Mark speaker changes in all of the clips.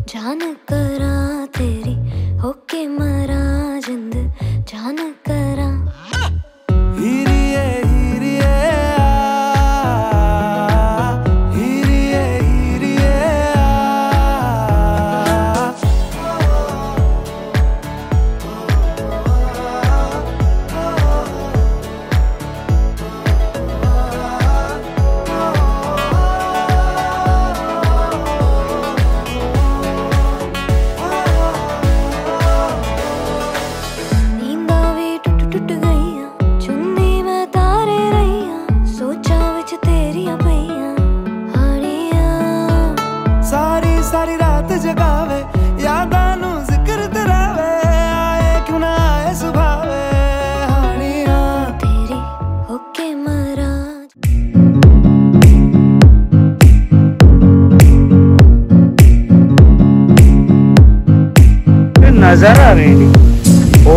Speaker 1: जान करा तेरी होके मरा जिंद जान करा हीरिए हीरिए हीरिए हीरिए सारी रात जगावे यादां नू जिक्र तेरावे आए क्यों ना आए सुभावे हानिया तेरी होके मरा नजारा रेडी ओ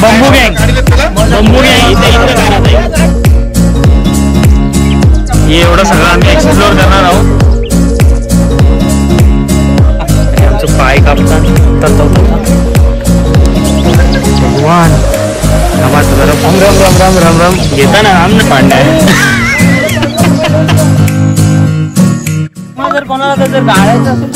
Speaker 1: बंबू गँग हे एवढं सगळं आम्ही एक्सप्लोर करणार आहोत. आमचं पाय कापतात भगवान राम राम राम राम राम राम घेता ना राम पांड्या जर कोणाला जर गाळायचं असेल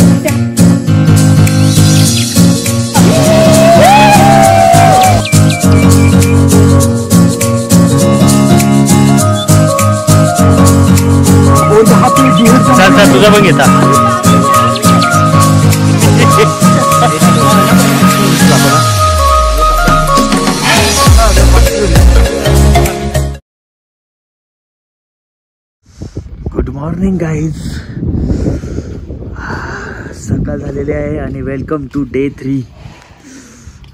Speaker 1: चल तुझा पण घेता गुड मॉर्निंग गाईज. सकाळ झालेली आहे आणि वेलकम टू डे 3.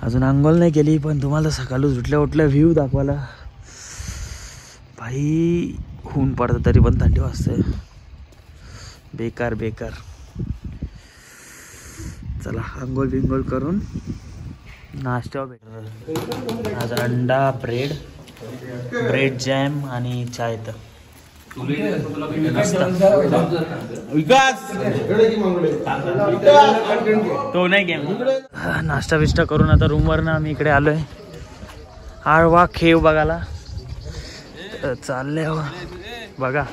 Speaker 1: अजून अंघोळ नाही केली पण तुम्हाला सकाळी उठल्या उठल्या व्ह्यू दाखवायला. भाई ऊन पडतं तरी पण थंडी वाजते. बेकार बेकार. चला अंघोळ बिंघोळ करून नाश्ता भेटणार. आज अंडा ब्रेड जॅम आणि चाय. तर तो नाही गेम. नाश्ता बिष्टा करून आता रूमवर ना आम्ही इकडे आलोय आळवा खेव बघायला. चालले बघा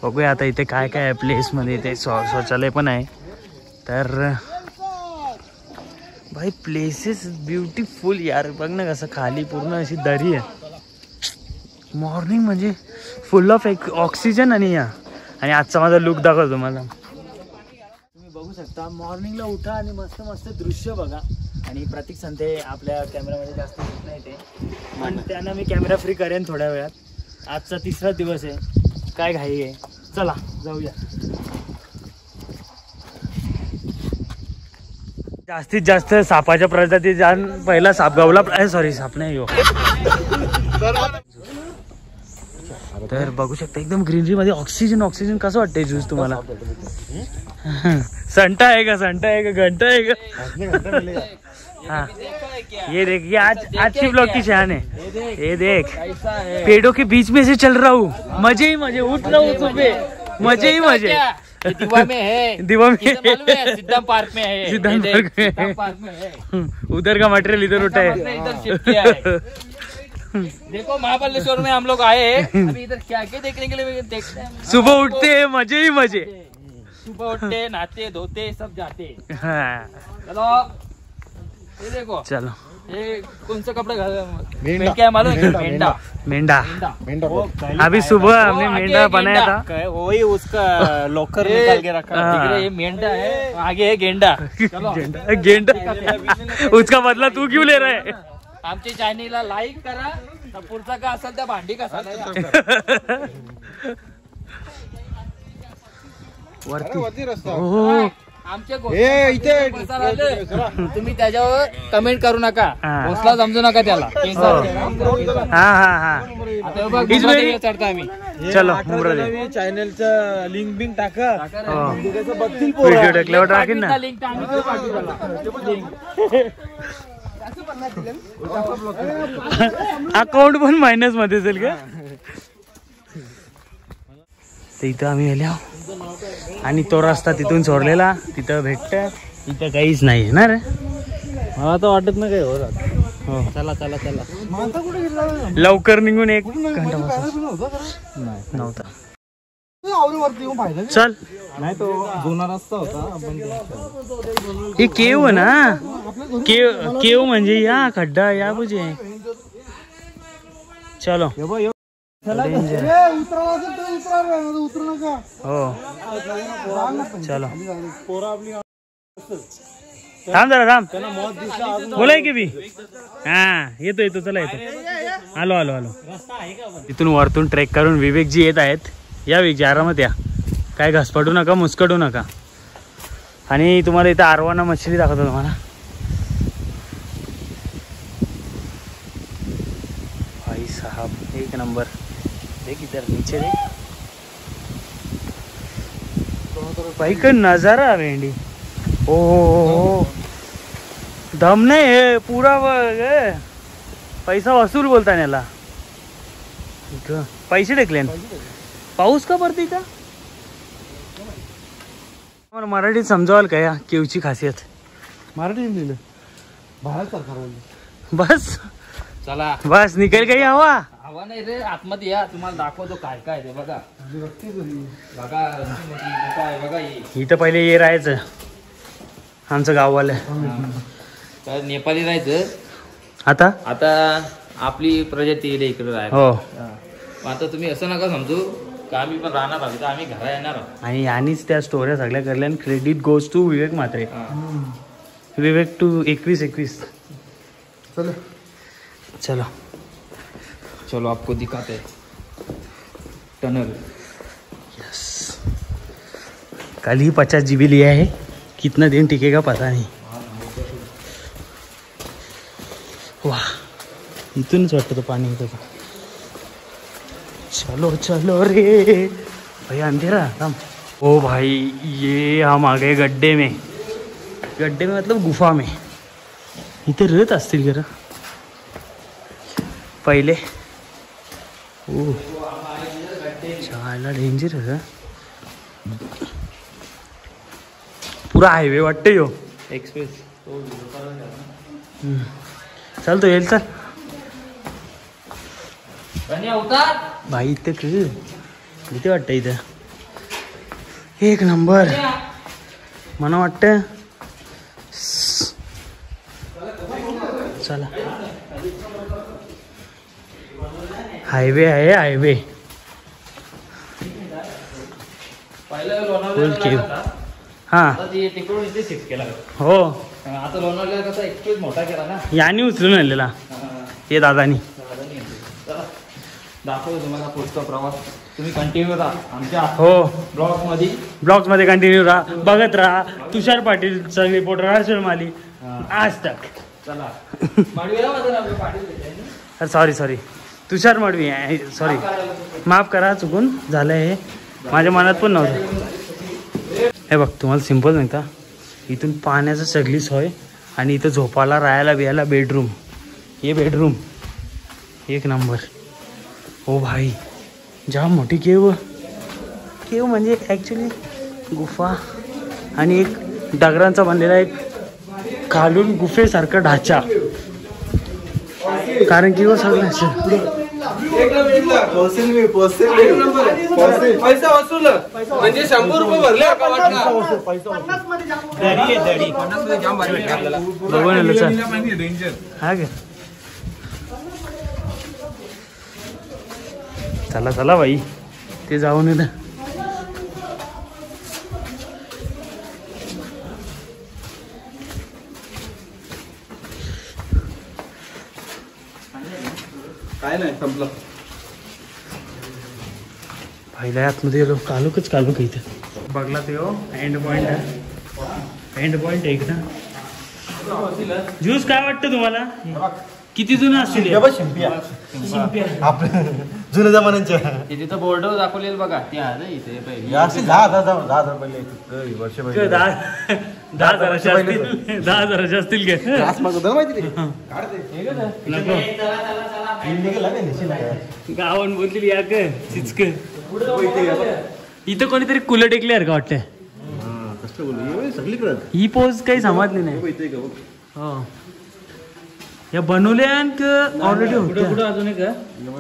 Speaker 1: बघूया आता इथे काय काय आहे प्लेसमध्ये. इथे शौचालय पण आहे. तर भाई प्लेसेस ब्युटिफुल यार. बघ ना कसं खाली पूर्ण अशी दरी आहे. मॉर्निंग म्हणजे फुल ऑफ ऑक्सिजन आणि आजचा माझा लुक दाखवतो तुम्हाला. तुम्ही बघू शकता मॉर्निंगला उठा आणि मस्त मस्त दृश्य बघा. आणि प्रतीक संते आपल्या कॅमेरामध्ये जास्त दिसत नाही ते पण त्यांना मी कॅमेरा फ्री करेन थोड्या वेळात. आजचा 3रा दिवस आहे. काय घाई आहे. चला जाऊया. जास्तीत जास्त सापाच्या प्रजाती जाण पहिला साप गावला. सॉरी साप नाही हो. तर बघू शकता एकदम ग्रीनरी मध्ये ऑक्सिजन कसं वाटतंय ज्यूस तुम्हाला. संटा आहे का घंटा आहे का. हाँ ये देख ये आज शिव लोग की शान है. ये देख पेड़ों के बीच में से चल रहा हूँ. मजे ही मजे. उठ रहा हूँ सुबह. मजे ही मजे. दिवा में है सिद्धांत पार्क में है. उधर का मटेरियल इधर उठा है. देखो महाबलेश्वर में हम लोग आए हैं. अभी इधर क्या देखने के लिए देखते हैं. सुबह उठते हैं मजे ही मजे. सुबह उठते नहाते धोते सब जाते. हाँ चलो ये देखो. चलो ये कौन सा कपड़ा क्या मालूम है. मेंढा. अभी सुबह हमने मेंढा बनाया था. वही उसका लॉकर निकाल के रखा. ये मेंढा है. आगे है गेंडा. गेंडा उसका बदला तू क्यों ले रहा है. आमच्या चॅनलला लाईक करा. पुढचा का असेल त्या भांडी कसा वरती रस्ता. आमच्या तुम्ही त्याच्यावर कमेंट करू नका. घोसला समजू नका त्याला. चढता आम्ही. चलो चॅनलचं लिंक बिंक टाका. व्हिडिओ टाकल्यावर टाकेन ना.
Speaker 2: अकाउंट पण मायनस मध्ये असेल का? तर इथं आम्ही गेलो आणि तो रस्ता तिथून सोडलेला तिथं भेटत. इथं काहीच नाही ना रे.
Speaker 1: मला तर वाटत नाही काय
Speaker 2: हो
Speaker 1: चला चला चला.
Speaker 2: लवकर निघून एक घंटा नव्हता. चल
Speaker 1: नाही तो जुना रस्ता होता.
Speaker 2: हे केव ना. केव म्हणजे या खड्डा या बुजे. चलो हो चलो थांब जरा थांब. बोलाय की बी. हा येतो येतो चला येतो. आलो आलो आलो. तिथून वरतून ट्रेक करून विवेकजी येत आहेत. या विवेकजी आरामात या. काय घसपटू नका मुसकटू नका. आणि तुम्हाला इथं आरवाना मच्छली दाखवतो तुम्हाला. भाई साहब एक नंबर. देख इधर नीचे देख भाई का नजारा भेंडी. ओ दम नाही हे पुरा पैसा वसूल बोलता याला. पैसे टेकले. पाऊस का पडते इथं. मला मराठीत समजावाल का या केवची खासियत.
Speaker 3: मराठी लिहिलं बाहेर सरकार.
Speaker 2: बस
Speaker 1: चला
Speaker 2: बस निघेल काही हवा.
Speaker 1: हवा नाही रे. आतमध्ये या तुम्हाला दाखवतो काय काय ते बघा. बघा काय बघा.
Speaker 2: इथं पहिले ये राहायचं आमचं गाववालं.
Speaker 1: तर नेपाली राहायचं.
Speaker 2: आता
Speaker 1: आता आपली प्रजाती येईल इकडे राहायला.
Speaker 2: हो
Speaker 1: आता तुम्ही असं नका समजू का आम्ही पण राहणार आहोत. आम्ही घरा येणार आहोत.
Speaker 2: आणि यांनीच त्या स्टोऱ्या सगळ्या करल्या. Credit goes to Vivek Mhatre. Vivek to 21
Speaker 3: चलो
Speaker 2: चलो
Speaker 1: चलो आपको दिखाते टनल.
Speaker 2: कल ही 50 GB लिया है. कितना दिन टिकेगा पता नहीं. वाह इथूनच वाटतं तो पाणी होतं. चलो चलो रे भाई अंधेरा हम. ओ भाई ये हम आ गए गड्ढे में. गड्ढे में मतलब गुफा में. इथे रहत असतील का पहिले. ओ चायला डेंजर आहे. पुरा हायवे वाटते यो
Speaker 1: एक्सप्रेस.
Speaker 2: चल तो येईल. चल
Speaker 1: उतार
Speaker 2: भाई इथं किती वाटतं इथं. एक नंबर मला वाटतं. चला हायवे आहे हायवे. फुल केव. हा
Speaker 1: तिकडून इथे शिफ्ट केला.
Speaker 2: हो
Speaker 1: आता लोणावळ्याला कसा एक्सप्रेस मोठा केला ना.
Speaker 2: यानी उचलून आणलेला हे दादानी.
Speaker 1: दाखवतो तुम्हाला पुढचा प्रवास. तुम्ही कंटिन्यू राहा आमच्या
Speaker 2: हो
Speaker 1: ब्लॉग्स मध्ये
Speaker 2: कंटिन्यू राहा. बघत राहा. तुषार पाटीलचा रिपोर्टर हर्षल माली आज तक.
Speaker 1: चला
Speaker 2: सॉरी तुषार मडवी आहे. सॉरी माफ करा चुकून झालं हे. माझ्या मनात पण नव्हतं. हे बघ तुम्हाला सिम्पल सांगता. इथून पाण्याचं सगळी सोय आणि इथं झोपायला राहायला बिहायला बेडरूम. हे बेडरूम एक नंबर. ओ भाई जाम मोठी केव म्हणजे ॲक्च्युली गुफा आणि एक दगडांचा बनलेला एक खालून गुफेसारखा ढाचा. कारण की सगळं
Speaker 3: पैसा वसूल म्हणजे 100 रुपये भरले.
Speaker 2: हा गे चला चला बाई ते जाऊन येतं.
Speaker 3: काय नाही संपलं.
Speaker 2: पहिल्या आतमध्ये गेलो. कालूकच इथं बघला ते हो. एंड पॉइंट एक ना. ज्यूस काय वाटतं तुम्हाला. किती जुनं असतील.
Speaker 3: शिंप्या जुन्या जमान्यांच्या
Speaker 1: ते तिथं बोर्ड दाखवलेलं बघा ते आहे इथे पहिले.
Speaker 3: असेल 10,000 पहिले वर्ष पहिले
Speaker 2: 10,000 असतील का?
Speaker 3: त्रास मागवतो माहिती ते काढते
Speaker 2: नको गावन बोलतील या का चिचक इथं कोणीतरी कुलं टेकले का वाटतंय.
Speaker 3: कसं बोलू सगळीकडे
Speaker 2: ही पोज काही समजली नाही. हो या बनवल्या ऑलरेडी होत्या
Speaker 1: अजून एक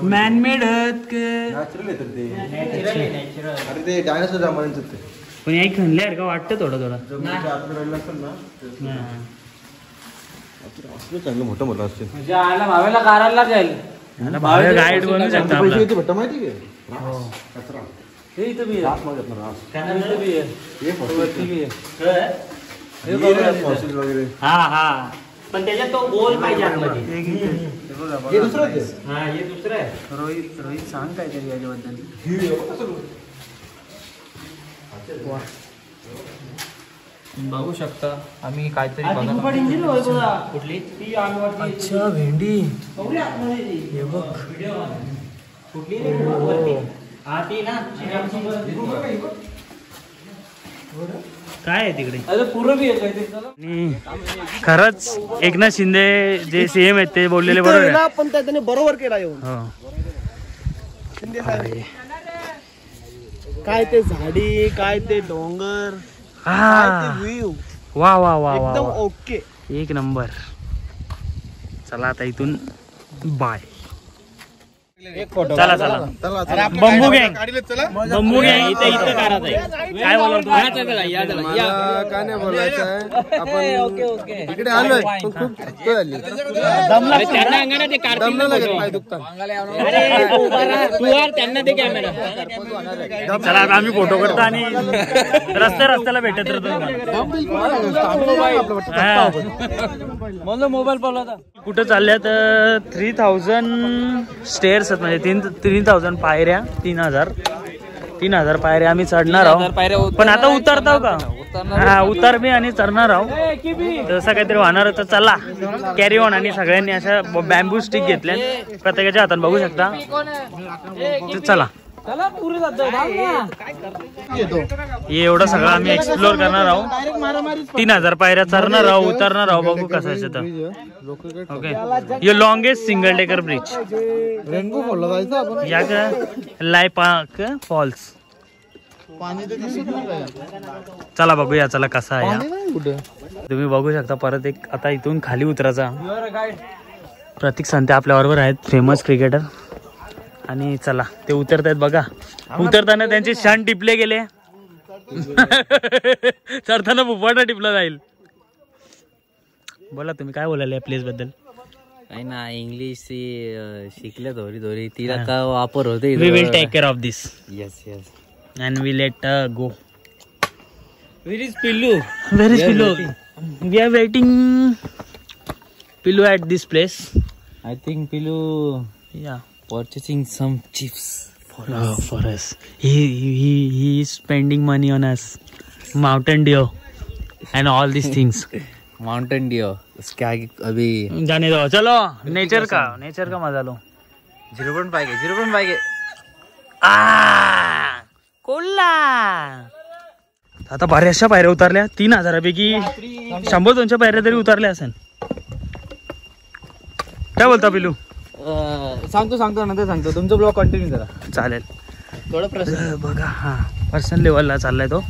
Speaker 2: मॅनमेड आहेत
Speaker 3: नॅचरल येतात ते अरे ते डायनासोर जमान्यांचं ते
Speaker 2: पण याही खणल्या का वाटतं थोडं थोडं.
Speaker 3: जमिनीच्या आतमध्ये राहिलं असेल ना असलं चांगलं मोठं मोठं असते
Speaker 1: म्हणजे आला भावेला कारायला जाईल.
Speaker 2: गाईड बनवू शकता आपला.
Speaker 3: पैसे भेटतं माहिती आहे कचरा
Speaker 1: हे इथं बी
Speaker 3: रास मागत ना रास
Speaker 1: इथं बी आहे.
Speaker 3: हे
Speaker 1: वरती बी आहे.
Speaker 3: फॉसिल वगैरे
Speaker 2: हा हा
Speaker 1: पण त्याच्यात तो गोल पाहिजे आतमध्ये.
Speaker 3: हे दुसरं आहे
Speaker 1: हा हे दुसरं आहे.
Speaker 2: रोहित सांग काहीतरी याच्याबद्दल.
Speaker 1: बघू शकता आम्ही काहीतरी कुठली ती
Speaker 2: अच्छा भेंडी हे बघ
Speaker 1: कुठली हा ती ना
Speaker 2: काय आहे तिकडे.
Speaker 1: अरे पूर्ण बी आहे
Speaker 2: आणि खरंच एकनाथ शिंदे जे सीएम आहेत ते बोललेले बरोबर आहे.
Speaker 3: पण त्याने बरोबर केला येऊन
Speaker 2: हो. अरे.
Speaker 3: काय ते झाडी काय ते डोंगर
Speaker 2: हा.
Speaker 3: व्ह्यू
Speaker 2: वा वा वा वा
Speaker 3: एकदम
Speaker 2: वा.
Speaker 3: ओके.
Speaker 2: एक नंबर. चला आता इथून बाय. चला चला बंबू गँग बंबू गँग इथे इथं कारात आहे. काय बोलतो
Speaker 3: काय नाही बोलायचं आहे आपण इकडे आलोय पण खूप चुकतो झाली
Speaker 2: चला आता आम्ही फोटो करतो आणि रस्त्याला भेटत राहतो.
Speaker 1: मोबाईल पावला
Speaker 2: कुठं चालल्या तर 3000 स्टेअर्स आहेत म्हणजे 3000 पायऱ्या 3000 पायऱ्या आम्ही चढणार आहोत. पण आता उतरताव का हा उतार बी आणि चढणार आहोत तसं काहीतरी वाहणार तर चला कॅरी ऑन. आणि सगळ्यांनी अशा बॅम्बू स्टिक घेतल्या प्रत्येकाच्या हातात बघू शकता. चला हे एवढं सगळं आम्ही एक्सप्लोर करणार आहोत. 3000 पायऱ्या चढणार आहोत उतरणार आहोत बघू कसं असं तर. ओके ये longest single decker bridge
Speaker 3: rainbow फॉलला जायचं आपण
Speaker 2: या का लायपाक फॉल्स. चला बघूया चला कसा आहे. तुम्ही बघू शकता परत एक आता इथून खाली उतरायचा. प्रतीक संते आपल्या बरोबर आहेत फेमस क्रिकेटर. आणि चला ते उतरत आहेत बघा. उतरताना त्यांचे क्षण टिपले गेले चढताना भुपाटा टिपला जाईल. बोला तुम्ही काय बोलायला या प्लेस बद्दल.
Speaker 1: काही ना इंग्लिश शिकले थोडी तिला का वापर होते.
Speaker 2: We will take care of this.
Speaker 1: Yes yes
Speaker 2: and we let go.
Speaker 1: Where is Pillu.
Speaker 2: Where is Pillu. We are waiting Pillu at this place.
Speaker 1: I think Pillu
Speaker 2: या
Speaker 1: purchasing some chips
Speaker 2: for us. He is spending money on us. Mountain Dew and all these things.
Speaker 1: Mountain Dew. उसके आगे अभी
Speaker 2: जाने दो. चलो nature का मजा low.
Speaker 1: 0.5
Speaker 2: कोल्हा. आता बऱ्याचशा पायऱ्या उतरल्या. 3000 पैकी 100-200 पायऱ्या तरी उतरल्या असेल. काय बोलता पिलू.
Speaker 1: सांगतो नंतर सांगतो. तुमचं ब्लॉग कंटिन्यू करा.
Speaker 2: चालेल.
Speaker 1: थोडं प्रश्न
Speaker 2: बघा हा पर्सनल लेवलला चाललाय तो.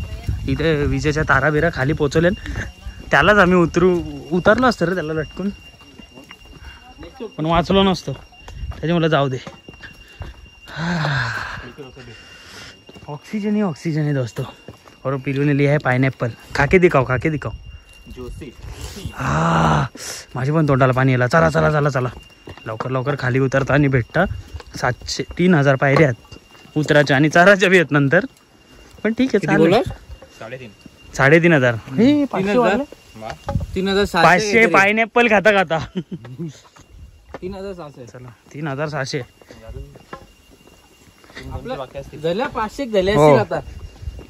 Speaker 2: इथे विजेच्या तारा बिरा खाली पोचवल्या. त्यालाच आम्ही उतरलो असतो रे त्याला लटकून पण वाचलो नसतो त्याच्यामुळे जाऊ दे. ऑक्सीजन है दोस्तों. और पिलू ने लिया है पाइनएप्पल. खाके दिखाओ हा माझी पण तोंडाला पाणी आला. चला लवकर खाली उतरता आणि भेटता. 3000 पायऱ्या आहेत उतराच्या आणि चाराच्या बी आहेत नंतर. पण ठीक आहे चालेल. 3,500 500 पाइनएप्पल खाता
Speaker 1: 3,600.
Speaker 2: चला 3,600
Speaker 1: झाल्या 500 झाले
Speaker 2: हो.
Speaker 1: आता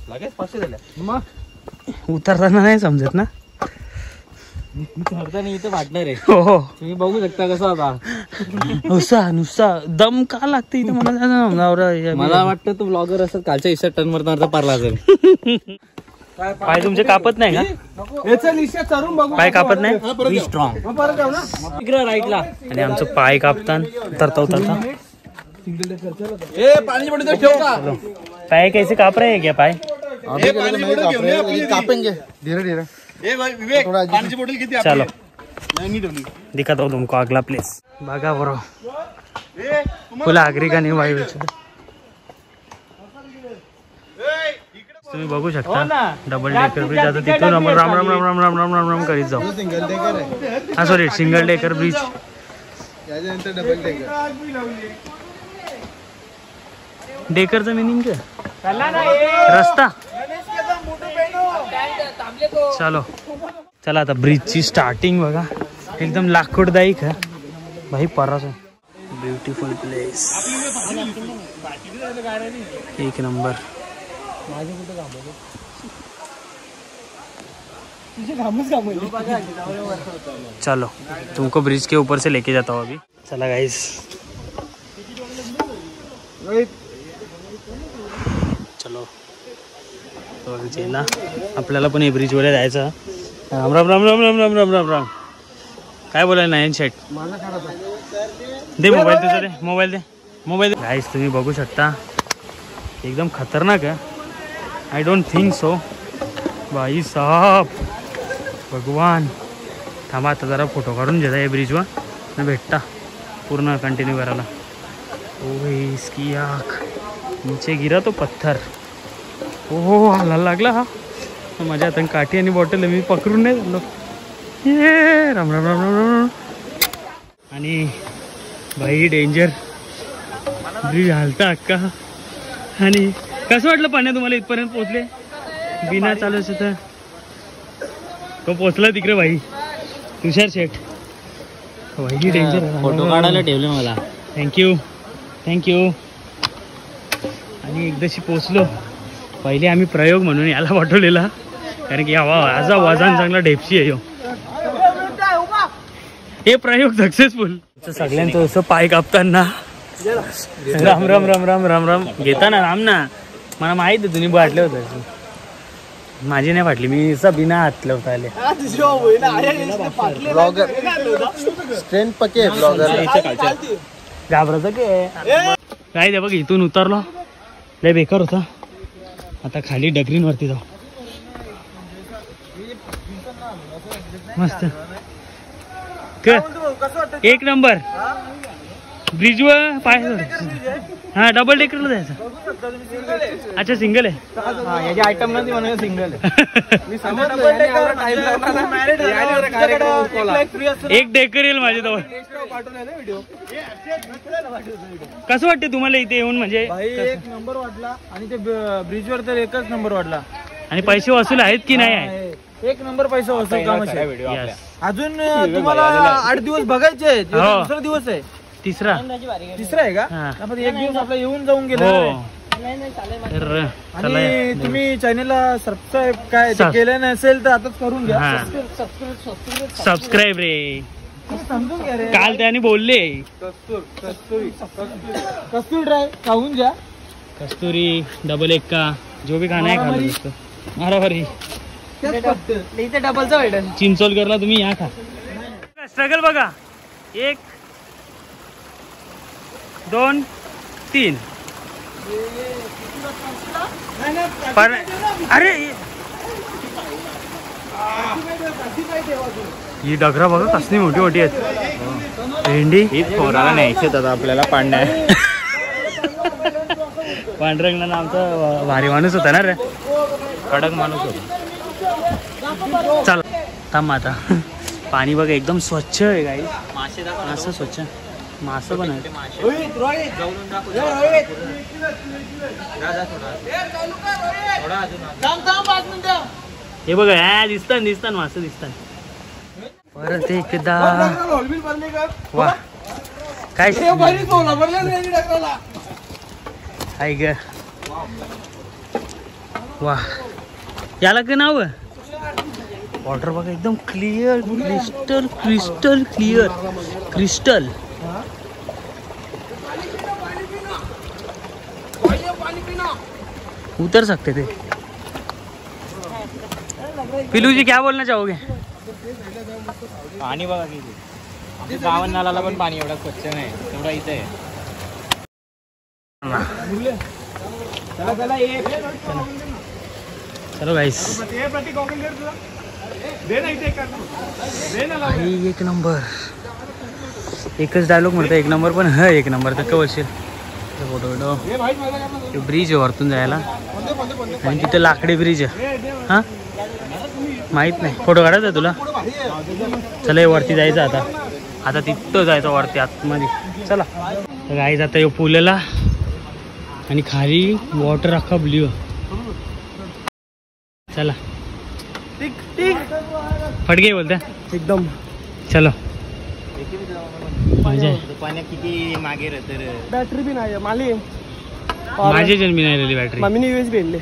Speaker 1: लगेच 500 झाल्या. मग
Speaker 2: उतरताना नाही समजत ना.
Speaker 1: चढताना इथं वाटणार आहे.
Speaker 2: हो
Speaker 1: तुम्ही बघू शकता कसं आता
Speaker 2: नुसता दम का लागते इथे
Speaker 1: मला वाटतं तू ब्लॉगर असं कालच्या इशा टर्न वर पारला असेल.
Speaker 2: पाय तुमचे कापत नाही का? पाय कापत नाही.
Speaker 1: स्ट्रॉंग राईटला.
Speaker 2: आणि आमचं पाय कापतान तरता उतरता. पाय कैसे काप रहे हैं क्या पाय?
Speaker 3: कापेंगे धीरे धीरे.
Speaker 2: चलो दिखाता हूँ तुमको अगला प्लेस. बघा बरो फुल आगरी का नाही वाई. तुम्ही बघू शकता डबल डेकर ब्रिज. आता तिथून आपण राम राम राम राम राम राम राम राम करीत जाऊ. हा sorry single decker bridge.
Speaker 3: Double decker.
Speaker 2: डेकरचं मिनिंग काय? रस्ता. चलो चला आता ब्रिजची स्टार्टिंग बघा. एकदम लाखोडदायी का भाई परास. Beautiful place. एक नंबर. चलो तुमको ब्रिज के ऊपर से लेके जाता हूँ अभी. चला गाइस. चलो आपल्याला पण हे ब्रिज वर जायचं. राम राम राम राम राम राम राम राम राम. काय बोलाय नायन शेट. दे मोबाईल तुझा. दे मोबाईल. दे मोबाईल. गाइस तुम्ही बघू शकता एकदम खतरनाक आहे. आय डोंट थिंक सो भाई साहब. भगवान थांबा आता जरा फोटो काढून घेता या ब्रिजवर न भेटता पूर्ण कंटिन्यू करायला. ओ इसकी आँख नीचे गिरा तो पत्थर. ओहो हलायला लागला हा. माझ्या हातात काठी आणि बॉटल मी पकडून नाही झालो. ये राम राम राम राम राम. आणि भाई डेंजर ब्रिज हालता अक्का. आणि कसं वाटलं पाण्यात तुम्हाला इथपर्यंत पोहोचले बिना चालू तर तो पोचला तिकडे भाई तुषार शेठ. भाई डेंजर.
Speaker 1: फोटो काढायला ठेवले मला.
Speaker 2: Thank you thank you. आणि एकदाशी पोचलो. पहिले आम्ही प्रयोग म्हणून याला पाठवलेला कारण की आजा वजन चांगला ढेपशी आहे. हे प्रयोग सक्सेसफुल. सगळ्यांचं असं पाय कापताना राम राम राम राम राम राम घेताना राम ना. मला माहित आहे तुम्ही बाटले होते. माझी नाही फाटली. मी बिना हातलं होता आले.
Speaker 3: स्ट्रेंथ पके ब्लॉगर.
Speaker 2: घाबरायचं काय बघ. इथून उतरलो लय बेकार होता. आता खाली डगरींवरती जाऊ. मस्त एक नंबर. ब्रिजवर पाय. हा डबल डेकरला जायचं. अच्छा सिंगल आहे.
Speaker 1: याची आयटम नाही म्हणून सिंगल
Speaker 2: एक डेकर येईल माझ्या जवळ. कसं वाटते तुम्हाला इथे येऊन? म्हणजे
Speaker 1: एक नंबर वाटला. आणि ते ब्रिजवर तर एकच नंबर वाटला.
Speaker 2: आणि पैसे वसूल आहेत की नाही आहे?
Speaker 1: एक नंबर पैसे वसूल काम. अजून तुम्हाला 8 दिवस बघायचे आहेत. दुसरा दिवस आहे.
Speaker 2: तिसरा
Speaker 1: आहे का? एक दिवस आपला येऊन जाऊन गेलो. आणि तुम्ही चॅनलला सबस्क्राईब काय केलं नसेल तर आताच करून घ्या.
Speaker 2: सबस्क्राईब रे.
Speaker 1: समजून घ्या रे.
Speaker 2: काल त्याने बोलले
Speaker 1: कस्तुरी ड्राय खाऊन घ्या.
Speaker 2: कस्तुरी डबल एक का जो भी खाना है खा लो. बरोबर.
Speaker 1: इथे डबलचा भेटेल.
Speaker 2: चिंचोलकरला तुम्ही या खा. स्ट्रगल बघा. 1 2 3. अरे ही डगरा बघा कसली मोठी मोठी आहेत. भेंडी
Speaker 1: ही पोराला न्यायचे दादा आपल्याला. पांढऱ्या
Speaker 2: पांढरंगला आमचा भारी माणूस होता ना रे.
Speaker 1: कडक माणूस होता.
Speaker 2: चल थांब आता. पाणी बघा एकदम स्वच्छ आहे गाई. असं स्वच्छ मासे पण आहे. हे बघा ह्या दिसतात मासे दिसतात. परत एकदा वा काय काय ग वा. याला काय नाव? वॉटर बघा एकदम क्लिअर. Crystal clear. क्रिस्टल उतर सकते थे। पिलू जी क्या बोलना चाहोगे?
Speaker 1: पाणी बघा किती, गावन नाल्याला पण पाणी एवढा स्वच्छ नाही, तेवढा इथे आहे.
Speaker 2: चलो गाइस, एक नंबर. एकच डायलॉग म्हणतो एक नंबर, पण ह एक नंबर तर कवशील. फोटो ब्रिज आहे वरतून जायला, आणि तिथे लाकडी ब्रिज आहे. हा माहित नाही, फोटो काढायचा आहे तुला? चला वरती जायचं आता. आता तिथं जायचं वरती आतमध्ये. चला गाईज, आता पूलला आणि खाली वॉटर अख्खा ब्ल्यू. चला फटके बोलते
Speaker 3: एकदम.
Speaker 2: चलो मजा.
Speaker 1: पाण्यात किती मागे राहते.
Speaker 3: बॅटरी भी नाही माली,
Speaker 2: माझी जन्मी नाही राहिली बॅटरी.
Speaker 3: मम्मीने यूएसबी आणले.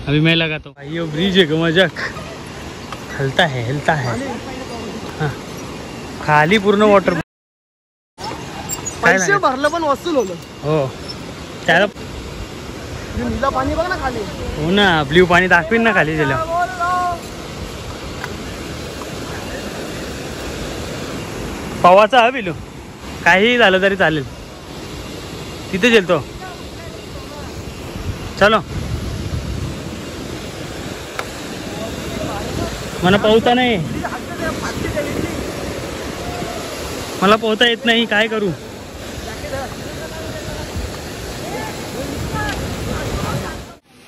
Speaker 2: अभी मैं लगाता हूँ. ये ब्रिज है का मजाक, हलता है हिलता है. हाँ खाली पूर्ण वॉटर.
Speaker 3: पैसे भरलं पण वसूल होलं.
Speaker 2: हो त्याला
Speaker 3: नीला पाणी बघ ना खाली.
Speaker 2: हो ना, ब्ल्यू पाणी दाखवीन ना खाली गेलं. पवाचा हा बिलू, काही झालं तरी चालेल, तिथे गेलतो. चलो मला पोहता नाही, मला पोहता येत नाही, काय करू?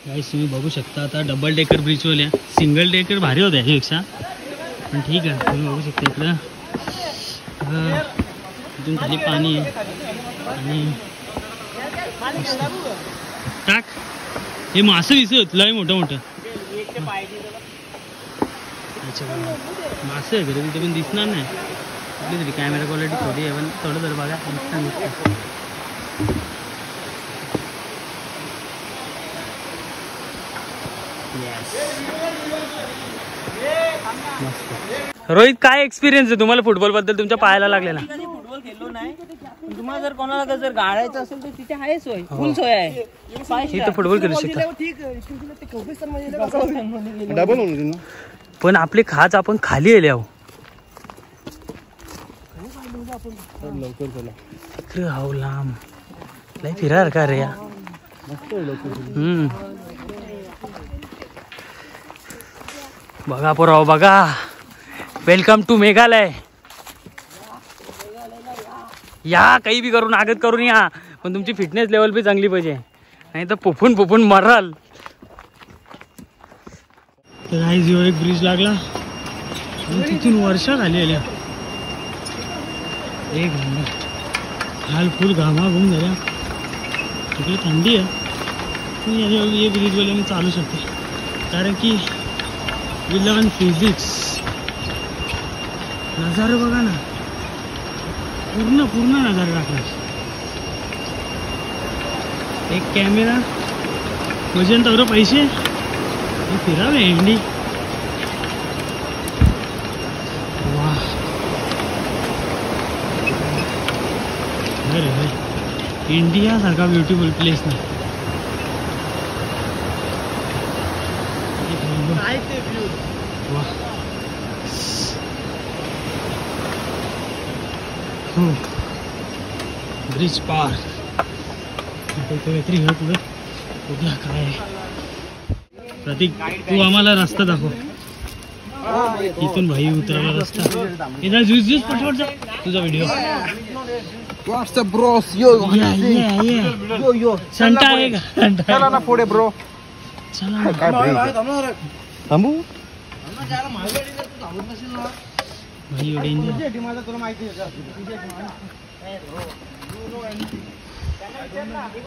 Speaker 2: गाइस तुम्ही बघू शकता आता डबल डेकर ब्रिजवाल्या. सिंगल डेकर भारी होत्या ह्यापेक्षा, पण ठीक आहे. तुम्ही बघू शकता इकडं इथून खाली पाणी आहे. आणि टाक हे मासं दिसत लय मोठं मोठं मासे आहे. तिथे पण दिसणार नाही कुठली तरी. कॅमेरा क्वालिटी थोडी आहे, पण थोडं जर बघा दिसतं. रोहित काय एक्सपिरियन्स आहे तुम्हाला फुटबॉल बद्दल? तुमच्या पायाला लागलेला.
Speaker 1: फुटबॉल खेळलो नाही, पण तुम्हाला जर कोणाला जर गाडायचं असेल तर तिथे आहे सोय, फुल सोय आहे.
Speaker 2: इथं फुटबॉल खेळू शकता. पण आपली खाच आपण खाली आले आहो. लवकर हाव लांब लय फिरार का रे या. बघा पोराव बघा, वेलकम टू मेघालय. या काही बी करून आगत करून या, पण तुमची फिटनेस लेवल बी चांगली पाहिजे, नाही तर पुफून पुफून मराल. तर गाईज ह्यो एक ब्रिज लागला आणि तिथून वर्षा झाली आल्या. एक हाल फुल घामाघूम झाल्या. तिकडे थंडी आहे, पण या ब्रिजवाल्याने चालू शकते, कारण की विलवन फिजिक्स. नजारे बघा ना, पूर्ण पूर्ण नजारे टाकला. एक कॅमेरा वजन तेवढं पैसे फिरावे इंडी. वा अरे इंडिया सारखा ब्युटिफुल प्लेस नाही. ब्रिज पार काहीतरी पुढे उद्या काय. प्रतीक तू आम्हाला रस्ता दाखव. इथून भाई उतरायला रस्ता. इथं ज्यूस पटपट जा. तुझा व्हिडिओ संटा आहे का?
Speaker 3: चला ना पुढे ब्रो.
Speaker 2: चला
Speaker 3: थांबू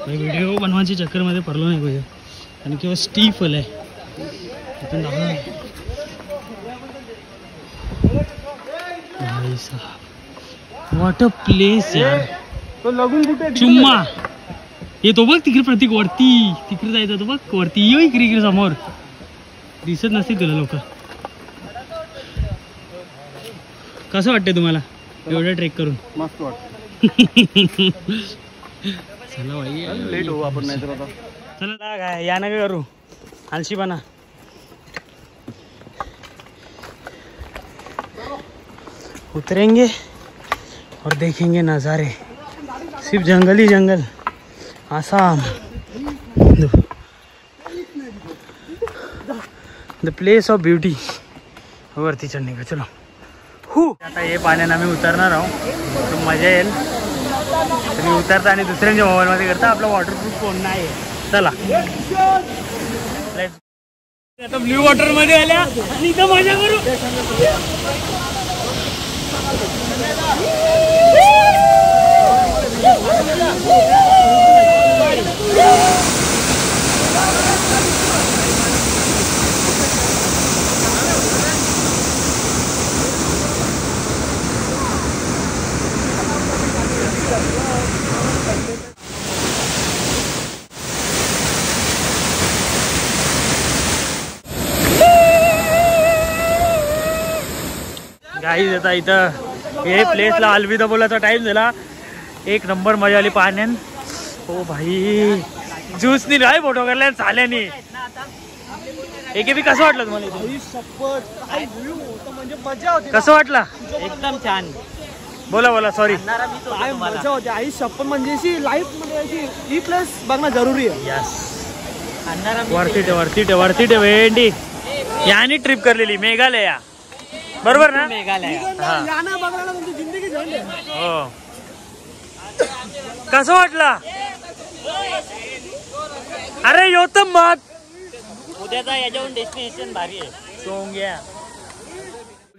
Speaker 2: व्हिडिओ बनवायच्या चक्कर मध्ये पडलो नाही पाहिजे, आणि किंवा स्टीफल आहे इथून दाखवणार. व्हॉट अ प्लेस यार.
Speaker 3: तो लगून कुठे
Speaker 2: चुम्मा येतो बघ तिकडे. प्रतीक वरती तिकडे जायचं तो बघ वरती. यो इकडे इकडे समोर दिसत नसते तुला लोक. कसं वाटतंय तुम्हाला एवढं ट्रेक करून?
Speaker 3: मस्त वाटत.
Speaker 2: चला भाई
Speaker 3: लेट हो आपण नाही तर आता
Speaker 2: चला काय या नका करू आलशीपणा. उतरेंगे और देखेंगे नज़ारे, सिर्फ जंगल ही जंगल. Assam the place of beauty. वरती चढणे का. चलो आता हे पाण्यानं आम्ही उतरणार आहोत. तर मजा येईल. तुम्ही उतरता आणि दुसऱ्यांच्या मोबाईलमध्ये करता. आपला वॉटरप्रूफ फोन नाही. चला आता ब्ल्यू वॉटर मध्ये आल्या आणि इथं मजा करू. गाईज आता इथं हे प्लेसला अलविदा बोलायचा टाइम झाला. एक नंबर मजा आली पाण्यान. हो भाई ज्यूसनी नाही फोटो काढल्या चाल्यानी. एक बी कसं वाटलं तुम्हाला? कसं वाटलं?
Speaker 1: एकदम छान.
Speaker 2: बोला बोला. सॉरी.
Speaker 3: काय मजा होती आई शप्पथ. म्हणजे अशी लाईफ मध्ये अशी ही प्लेस बघणं जरुरी आहे.
Speaker 2: यस वरती वेंडी यानी ट्रिप करलेली मेघालय. बरोबर ना?
Speaker 1: मेघालय.
Speaker 2: हो. कसं वाटलं? अरे यो तर मत
Speaker 1: उद्याचा याच्याहून डेस्टिनेशन भारी आहे.
Speaker 2: सोंग्या.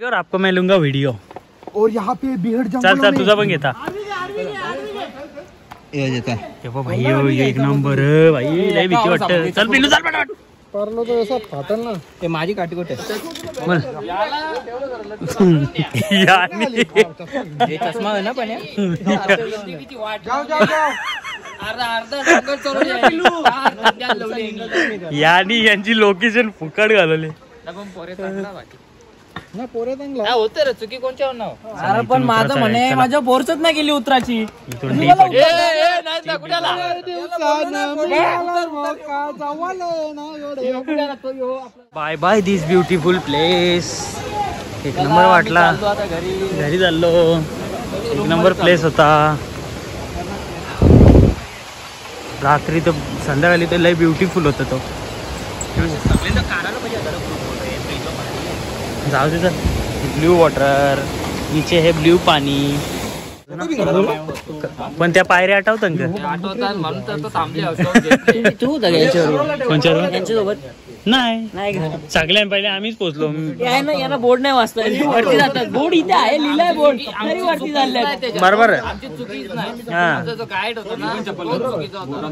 Speaker 2: और आपको मैं लूंगा वीडियो.
Speaker 3: और यहाँ पे भीड़
Speaker 2: चल चल तुझा पण घेता. भाई एक नंबर भाई लय भीती वाटत. चल पिल्लू चल पटापट.
Speaker 3: परलो तो ऐसा फाटल ना. ते माझी काटीकोट आहे.
Speaker 1: चष्मा आहे ना पण
Speaker 2: यानी यांची लोकेशन फुकट घालवली.
Speaker 1: होते रे चुकी कोणच्या नाव. अरे पण माझं म्हणे माझ्या बोरचच नाही गेली उतराची.
Speaker 2: Bye by this beautiful place. एक नंबर वाटला. घरी चाललो. एक नंबर प्लेस होता. रात्री तर संध्याकाळी तर लय ब्युटिफुल होता तो. जाऊ दे. तर ब्ल्यू वॉटर नीचे हे ब्ल्यू पाणी. पण त्या पायऱ्या आठवतात का?
Speaker 1: आठवतात म्हणून तर थांबले. तू
Speaker 2: कोणच्या नाही सगळ्यां पहिले आम्हीच पोहोचलो.
Speaker 1: यांना बोर्ड नाही वाचता. वरती जातात. बोर्ड इथे आहे लिहिलाय बोर्ड तरी वरती चाललंय.
Speaker 2: बरोबर
Speaker 1: आमची चुकीच नाही. जो गाईड होता ना तो चुकीचा होता.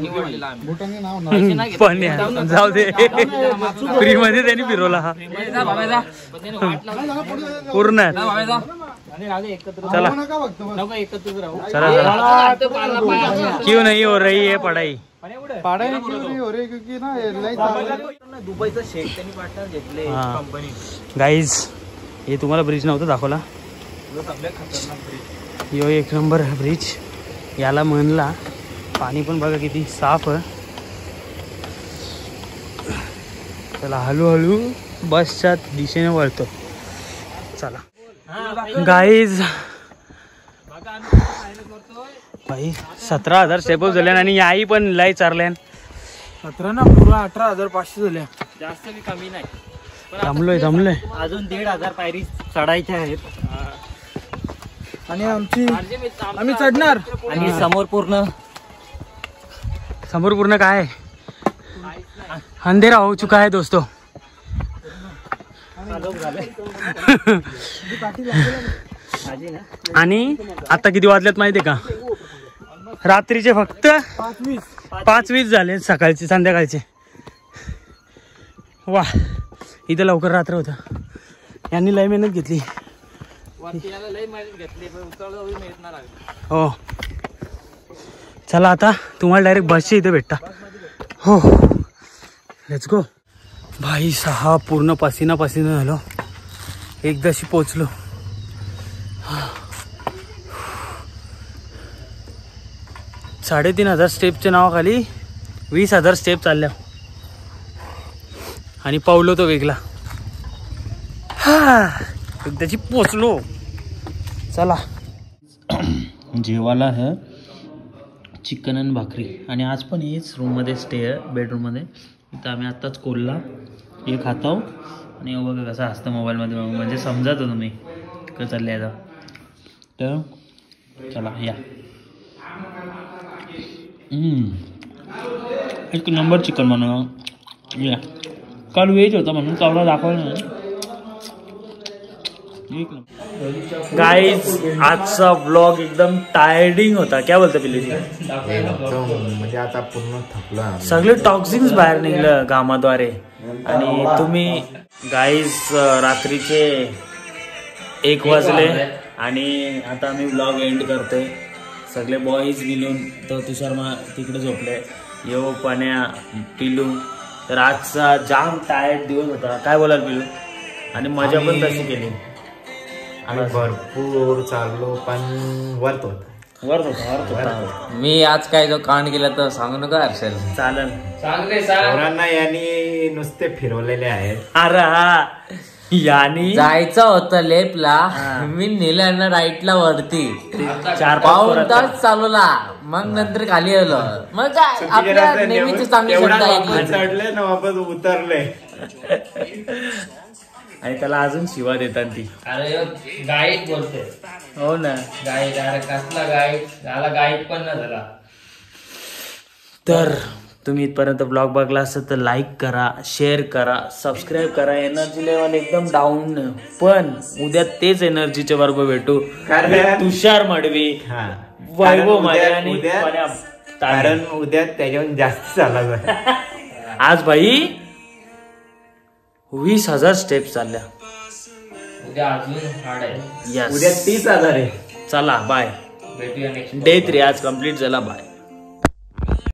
Speaker 2: पण जाऊ दे. फ्री मध्ये त्यांनी फिरवला हा पूर्ण. चला चला. क्यों नहीं हो रही है पढ़ाई?
Speaker 3: पढ़ाई क्यों नहीं हो रही? क्योंकि ना दुबईचं शेक त्यांनी पार्टनर घेतले कंपनी.
Speaker 2: गाईज हे तुम्हाला ब्रिज नव्हतं दाखवला. यो एक नंबर ब्रिज. याला म्हणला. पाणी पण बघा किती साफ आहे. चला हळूहळू बसच्या दिशेने वळतो. चला गाईज भाई 17,000 स्टेप झाल्या आणि याही पण लय चारल्यान.
Speaker 3: 17 ना पुरा 18,500 झाल्या.
Speaker 1: जास्त बी कमी नाही.
Speaker 2: थांबलोय
Speaker 1: अजून 1,500 पायरी चढायच्या आहेत.
Speaker 3: आणि आम्ही चढणार.
Speaker 1: आणि समोर
Speaker 2: पूर्ण काय अंधेरा हो चुका है दोस्तों. आणि आता किती वाजल्यात माहितीये का? रात्रीचे फक्त 5:20 झाले. सकाळचे संध्याकाळचे. वा इथं लवकर रात्र होता. यांनी लय मेहनत घेतली. हो चला आता तुम्हाला डायरेक्ट बसच्या इथे भेटता. हो लेट्स गो. भाई 6 पूर्ण पसीना झालो. एकदाशी पोचलो. 3,500 स्टेपच्या नावाखाली 20,000 स्टेप चालल्या आणि पावलो तो वेगळा. त्याची पोचलो. चला जेवायला है चिकन आणि भाकरी. आणि आज पण हेच रूममध्ये स्टे आहे, बेडरूममध्ये. इथं आम्ही आत्ताच कोल्हा हे खातो. आणि बघा कसं असतं मोबाईलमध्ये, म्हणजे समजा तुम्ही कसं चाललं आहे. तर चला या. एक नंबर चिकन बनवा या. काल व्हेज होता म्हणून कावला दाखवलं नाही. गाइस आजचा ब्लॉग एकदम टायर्डिंग होता. क्या बोलतो पिल्लू?
Speaker 3: म्हणजे आता पूर्ण थकलो.
Speaker 2: सगळे टॉक्सिन्स बाहेर निघलं घामाद्वारे. आणि तुम्ही गाइस रात्रीचे 1 वाजले आणि आता आम्ही ब्लॉग एंड करतोय. सगळे बॉईज मिळून तो तुषार तिकडे झोपले, यो पाण्या पिलू. तर आजचा जाम टायर्ड दिवस होता. काय बोलाल पिलू? आणि मजा पण तशी केली.
Speaker 3: आम्ही भरपूर चाललो पण वर्थ होता.
Speaker 1: मी आज काय जो कांड केला तर सांगू नका हर्षल.
Speaker 2: चालेल
Speaker 1: सांग रे सांग.
Speaker 3: पोरांना यांनी नुसते फिरवलेले आहेत.
Speaker 2: अरे हा यानी
Speaker 1: जायचं होतं लेपला, मी नेल्यानं राईटला वरती
Speaker 2: 4-5
Speaker 1: पाऊण तास चालवला. मग नंतर खाली आलो. मग काय आपल्या नेहमीची चांगली शब्द ऐकली.
Speaker 3: चढले ना वापस उतरले.
Speaker 2: आणि त्याला अजून शिवा देतात ती.
Speaker 1: अरे गाईड बोलते.
Speaker 2: हो ना
Speaker 1: गाईड. अरे कसला गाईड झाला? गाईड पण न झाला.
Speaker 2: तर तुम्ही इथपर्यंत ब्लॉग बघला असेल तर लाईक करा, शेअर करा, सबस्क्राईब करा. एनर्जी लेवल एकदम डाऊन, पण उद्या तेच एनर्जीच्या बरोबर भेटू. तुषार मडवी, वैभव मारे आणि
Speaker 3: कारण उद्या त्याच्याहून जास्त चालला.
Speaker 2: आज भाई 20,000 स्टेप्स चालल्या.
Speaker 1: उद्या अजून हार्ड आहे.
Speaker 2: यस
Speaker 3: उद्या 30,000 आहे.
Speaker 2: चला बाय.
Speaker 1: भेटूया नेक्स्ट
Speaker 2: डे 3 आज कम्प्लीट झाला. बाय.